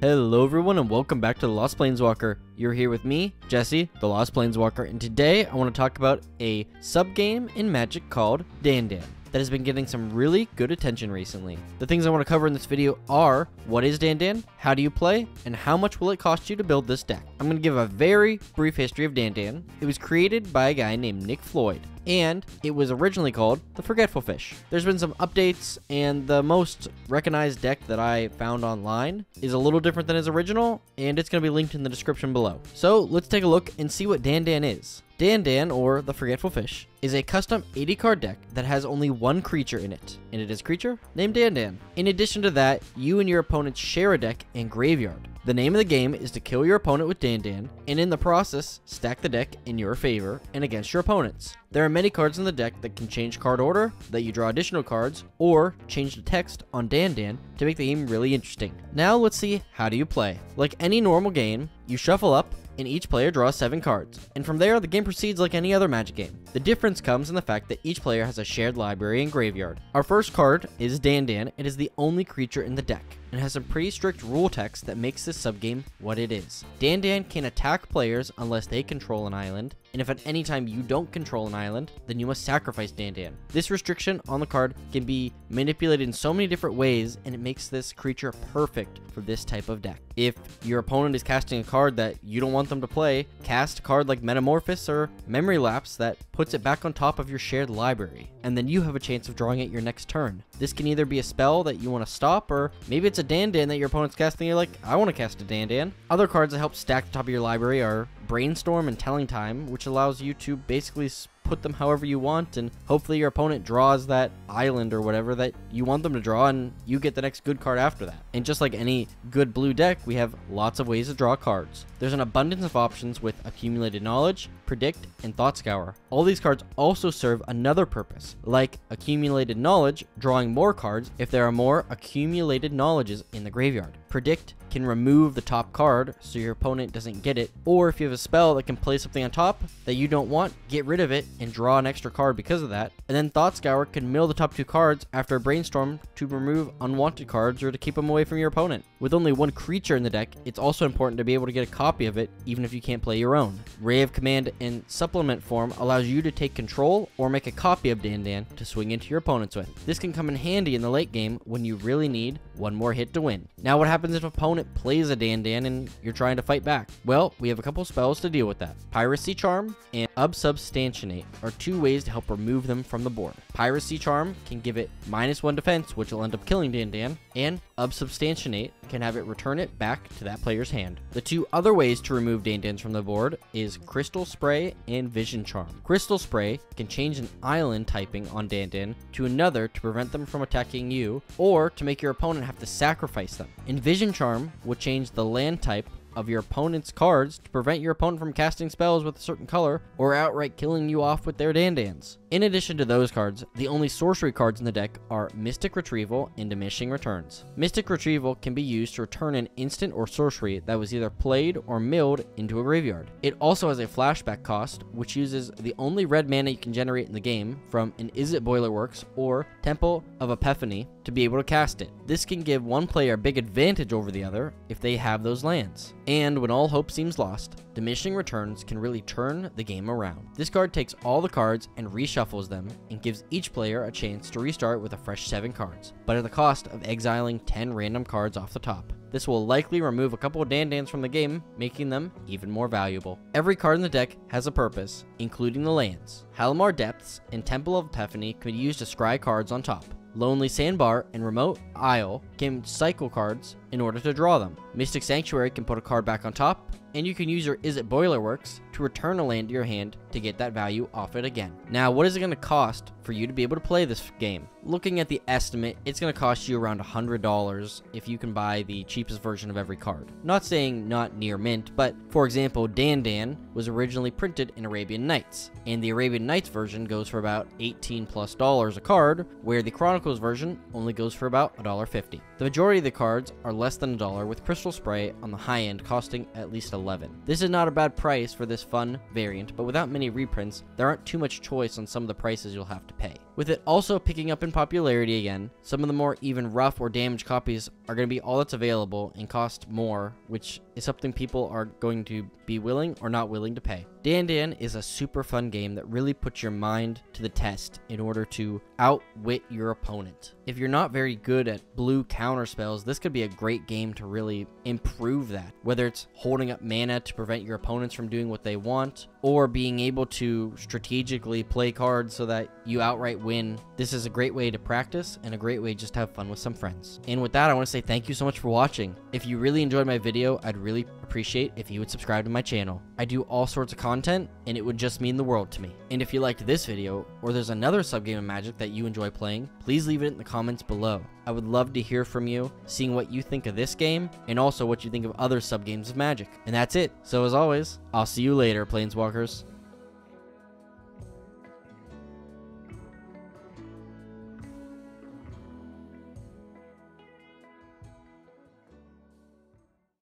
Hello everyone and welcome back to The Lost Planeswalker. You're here with me, Jesse, The Lost Planeswalker, and today I want to talk about a sub-game in Magic called Dandan that has been getting some really good attention recently. The things I want to cover in this video are, what is Dandan, how do you play, and how much will it cost you to build this deck. I'm going to give a very brief history of Dandan. It was created by a guy named Nick Floyd, and it was originally called the Forgetful Fish. There's been some updates, and the most recognized deck that I found online is a little different than his original, and it's going to be linked in the description below. So let's take a look and see what Dandan is. Dandan, or the Forgetful Fish, is a custom 80 card deck that has only one creature in it, and it is a creature named Dandan. In addition to that, you and your opponents share a deck and graveyard. The name of the game is to kill your opponent with Dandan, and in the process, stack the deck in your favor and against your opponents. There are many cards in the deck that can change card order, that you draw additional cards, or change the text on Dandan to make the game really interesting. Now let's see, how do you play? Like any normal game, you shuffle up, and each player draws 7 cards, and from there the game proceeds like any other Magic game. The difference comes in the fact that each player has a shared library and graveyard. Our first card is Dandan. It is the only creature in the deck, and has some pretty strict rule text that makes this subgame what it is. Dandan can attack players unless they control an island, and if at any time you don't control an island, then you must sacrifice Dandan. This restriction on the card can be manipulated in so many different ways, and it makes this creature perfect for this type of deck. If your opponent is casting a card that you don't want them to play, cast a card like Metamorphosis or Memory Lapse that puts it back on top of your shared library, and then you have a chance of drawing it your next turn. This can either be a spell that you want to stop, or maybe it's a Dandan that your opponent's casting and you're like, I want to cast a Dandan. Other cards that help stack the top of your library are Brainstorm and Telling Time, which allows you to basically put them however you want, and hopefully your opponent draws that island or whatever that you want them to draw, and you get the next good card after that. And just like any good blue deck, we have lots of ways to draw cards. There's an abundance of options with Accumulated Knowledge, Predict, and Thought Scour. All these cards also serve another purpose, like Accumulated Knowledge, drawing more cards if there are more accumulated knowledges in the graveyard. Predict can remove the top card so your opponent doesn't get it, or if you have a spell that can play something on top that you don't want, get rid of it and draw an extra card because of that. And then Thought Scour can mill the top 2 cards after a Brainstorm to remove unwanted cards or to keep them away from your opponent. With only one creature in the deck, it's also important to be able to get a copy of it even if you can't play your own. Ray of Command in supplement form allows you to take control or make a copy of Dandan to swing into your opponents with. This can come in handy in the late game when you really need one more hit to win. Now what happens if an opponent plays a Dandan and you're trying to fight back? Well, we have a couple spells to deal with that. Piracy Charm and Unsubstantiate are 2 ways to help remove them from the board. Piracy Charm can give it -1 defense, which will end up killing Dandan, and Unsubstantiate can have it return it back to that player's hand. The 2 other ways to remove Dandans from the board is Crystal Spray and Vision Charm. Crystal Spray can change an island typing on Dandan to another to prevent them from attacking you, or to make your opponent have to sacrifice them. And Vision Charm will change the land type of your opponent's cards to prevent your opponent from casting spells with a certain color or outright killing you off with their Dandans. In addition to those cards, the only sorcery cards in the deck are Mystic Retrieval and Diminishing Returns. Mystic Retrieval can be used to return an instant or sorcery that was either played or milled into a graveyard. It also has a flashback cost, which uses the only red mana you can generate in the game from an Izzet Boilerworks or Temple of Epiphany to be able to cast it. This can give one player a big advantage over the other if they have those lands. And when all hope seems lost, Diminishing Returns can really turn the game around. This card takes all the cards and reshuffles them, and gives each player a chance to restart with a fresh 7 cards, but at the cost of exiling 10 random cards off the top. This will likely remove a couple of Dandans from the game, making them even more valuable. Every card in the deck has a purpose, including the lands. Halimar Depths and Temple of Epiphany can be used to scry cards on top. Lonely Sandbar and Remote Isle can cycle cards in order to draw them. Mystic Sanctuary can put a card back on top, and you can use your Izzet Boilerworks to return a land to your hand to get that value off it again. Now, what is it going to cost for you to be able to play this game? Looking at the estimate, it's going to cost you around $100 if you can buy the cheapest version of every card. Not saying not near mint, but for example, Dandan was originally printed in Arabian Nights, and the Arabian Nights version goes for about $18+ a card, where the Chronicles version only goes for about $1.50. The majority of the cards are less than $1, with Crystal Spray on the high end costing at least $11. This is not a bad price for this fun variant, but without many reprints, there aren't too much choice on some of the prices you'll have to pay. With it also picking up in popularity again, some of the more even rough or damaged copies are going to be all that's available and cost more, which is something people are going to be willing or not willing to pay. Dandan is a super fun game that really puts your mind to the test in order to outwit your opponent. If you're not very good at blue counter spells, this could be a great game to really improve that. Whether it's holding up mana to prevent your opponents from doing what they want, or being able to strategically play cards so that you outright win. This is a great way to practice and a great way just to have fun with some friends. And with that, I want to say thank you so much for watching. If you really enjoyed my video, I'd really appreciate if you would subscribe to my channel. I do all sorts of content, and it would just mean the world to me. And if you liked this video, or there's another subgame of Magic that you enjoy playing, please leave it in the comments below. I would love to hear from you, seeing what you think of this game, and also what you think of other subgames of Magic. And that's it. So as always, I'll see you later, Planeswalkers.